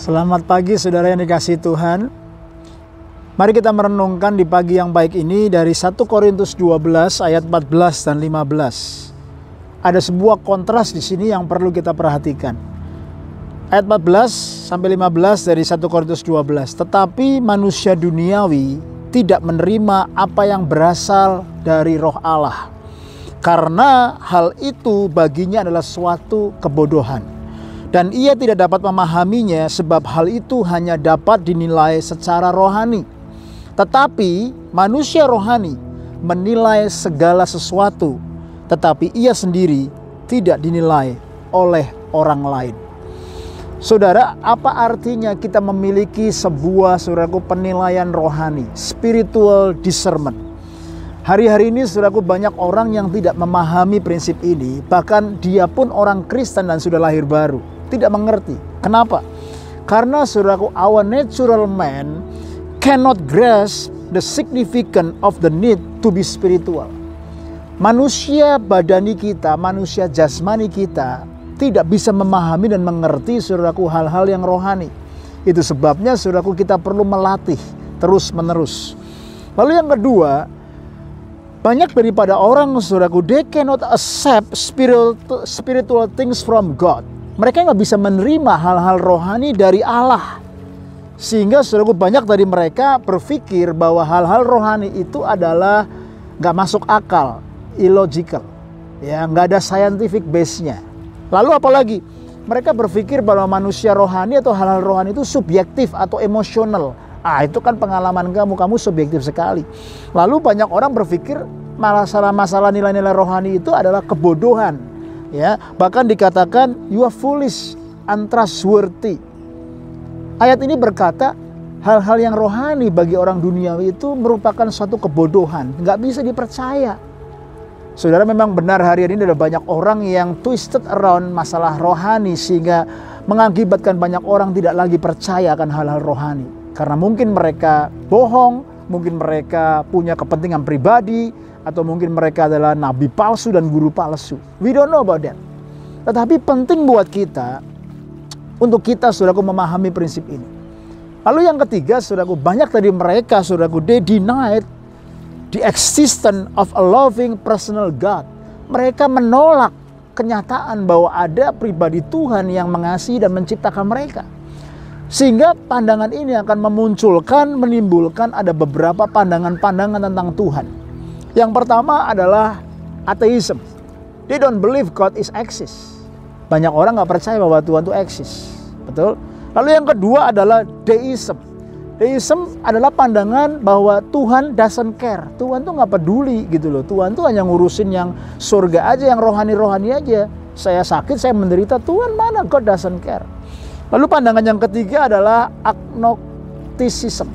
Selamat pagi saudara yang dikasihi Tuhan. Mari kita merenungkan di pagi yang baik ini dari 1 Korintus 12 ayat 14 dan 15. Ada sebuah kontras di sini yang perlu kita perhatikan. Ayat 14 sampai 15 dari 1 Korintus 12. Tetapi manusia duniawi tidak menerima apa yang berasal dari Roh Allah, karena hal itu baginya adalah suatu kebodohan. Dan ia tidak dapat memahaminya sebab hal itu hanya dapat dinilai secara rohani. Tetapi manusia rohani menilai segala sesuatu, tetapi ia sendiri tidak dinilai oleh orang lain. Saudara, apa artinya kita memiliki sebuah saudaraku penilaian rohani, spiritual discernment? Hari-hari ini saudaraku banyak orang yang tidak memahami prinsip ini, bahkan dia pun orang Kristen dan sudah lahir baru. Tidak mengerti. Kenapa? Karena saudaraku, our natural man cannot grasp the significance of the need to be spiritual. Manusia badani kita, manusia jasmani kita tidak bisa memahami dan mengerti saudaraku hal-hal yang rohani. Itu sebabnya saudaraku kita perlu melatih terus menerus. Lalu yang kedua, banyak daripada orang saudaraku, they cannot accept spiritual things from God. Mereka nggak bisa menerima hal-hal rohani dari Allah. Sehingga saudaraku banyak dari mereka berpikir bahwa hal-hal rohani itu adalah nggak masuk akal, illogical. Ya, nggak ada scientific base-nya. Lalu apalagi? Mereka berpikir bahwa manusia rohani atau hal-hal rohani itu subjektif atau emosional. Itu kan pengalaman kamu subjektif sekali. Lalu banyak orang berpikir masalah nilai-nilai rohani itu adalah kebodohan. Ya, bahkan dikatakan you are foolish, untrustworthy. Ayat ini berkata hal-hal yang rohani bagi orang duniawi itu merupakan suatu kebodohan, nggak bisa dipercaya. Saudara, memang benar hari ini ada banyak orang yang twisted around masalah rohani sehingga mengakibatkan banyak orang tidak lagi percaya akan hal-hal rohani. Karena mungkin mereka bohong, mungkin mereka punya kepentingan pribadi, atau mungkin mereka adalah nabi palsu dan guru palsu. We don't know about that. Tetapi penting buat kita, untuk kita saudaraku memahami prinsip ini. Lalu yang ketiga saudaraku, banyak dari mereka saudaraku, they denied the existence of a loving personal God. Mereka menolak kenyataan bahwa ada pribadi Tuhan yang mengasihi dan menciptakan mereka. Sehingga pandangan ini akan menimbulkan ada beberapa pandangan-pandangan tentang Tuhan. Yang pertama adalah ateism. They don't believe God is exist. Banyak orang nggak percaya bahwa Tuhan itu eksis. Betul? Lalu yang kedua adalah deism. Deism adalah pandangan bahwa Tuhan doesn't care. Tuhan tuh nggak peduli gitu loh. Tuhan tuh hanya ngurusin yang surga aja, yang rohani-rohani aja. Saya sakit, saya menderita, Tuhan mana? God doesn't care. Lalu pandangan yang ketiga adalah agnosticism.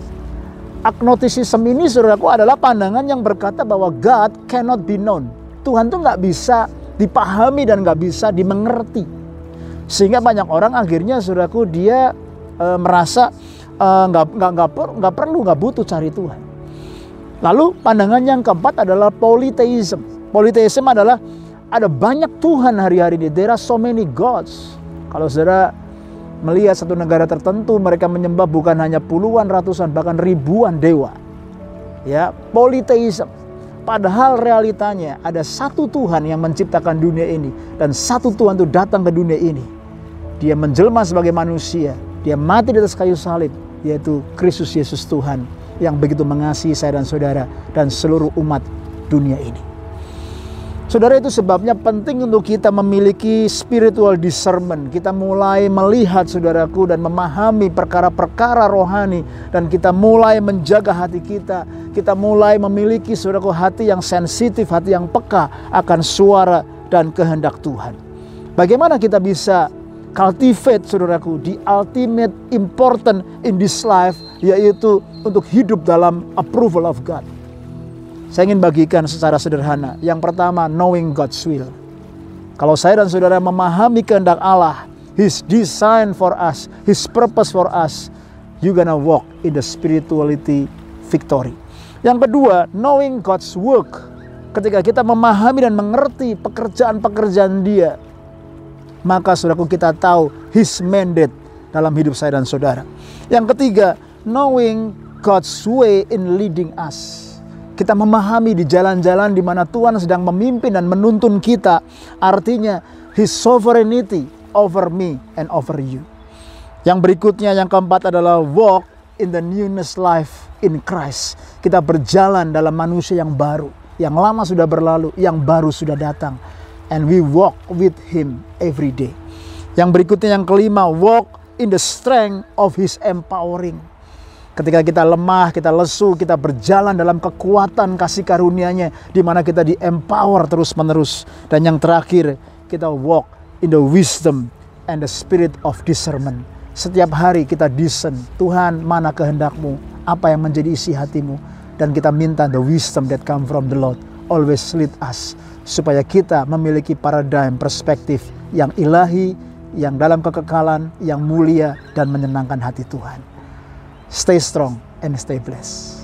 Agnosticism ini saudaraku adalah pandangan yang berkata bahwa God cannot be known. Tuhan tuh nggak bisa dipahami dan nggak bisa dimengerti. Sehingga banyak orang akhirnya saudaraku dia merasa nggak butuh cari Tuhan. Lalu pandangan yang keempat adalah polytheism. Polytheism adalah ada banyak Tuhan hari-hari ini. There are so many gods. Kalau saudara melihat satu negara tertentu, mereka menyembah bukan hanya puluhan, ratusan, bahkan ribuan dewa. Ya, polytheism. Padahal realitanya ada satu Tuhan yang menciptakan dunia ini, dan satu Tuhan itu datang ke dunia ini. Dia menjelma sebagai manusia, dia mati di atas kayu salib, yaitu Kristus Yesus Tuhan yang begitu mengasihi saya dan saudara dan seluruh umat dunia ini. Saudara, itu sebabnya penting untuk kita memiliki spiritual discernment. Kita mulai melihat saudaraku dan memahami perkara-perkara rohani. Dan kita mulai menjaga hati kita. Kita mulai memiliki saudaraku hati yang sensitif, hati yang peka akan suara dan kehendak Tuhan. Bagaimana kita bisa cultivate saudaraku the ultimate important in this life, yaitu untuk hidup dalam approval of God. Saya ingin bagikan secara sederhana. Yang pertama, knowing God's will. Kalau saya dan saudara memahami kehendak Allah, His design for us, His purpose for us, you're gonna walk in the spirituality victory. Yang kedua, knowing God's work. Ketika kita memahami dan mengerti pekerjaan-pekerjaan Dia, maka saudaraku kita tahu His mandate dalam hidup saya dan saudara. Yang ketiga, knowing God's way in leading us. Kita memahami di jalan-jalan di mana Tuhan sedang memimpin dan menuntun kita. Artinya, His sovereignty over me and over you. Yang berikutnya, yang keempat adalah walk in the newness life in Christ. Kita berjalan dalam manusia yang baru. Yang lama sudah berlalu, yang baru sudah datang. And we walk with Him every day. Yang berikutnya, yang kelima, walk in the strength of His empowering. Ketika kita lemah, kita lesu, kita berjalan dalam kekuatan kasih karunia-Nya, di mana kita di-empower terus-menerus. Dan yang terakhir, kita walk in the wisdom and the spirit of discernment. Setiap hari kita discern, Tuhan, mana kehendak-Mu, apa yang menjadi isi hati-Mu. Dan kita minta the wisdom that come from the Lord always lead us, supaya kita memiliki paradigm perspektif yang ilahi, yang dalam kekekalan, yang mulia, dan menyenangkan hati Tuhan. Stay strong and stay blessed.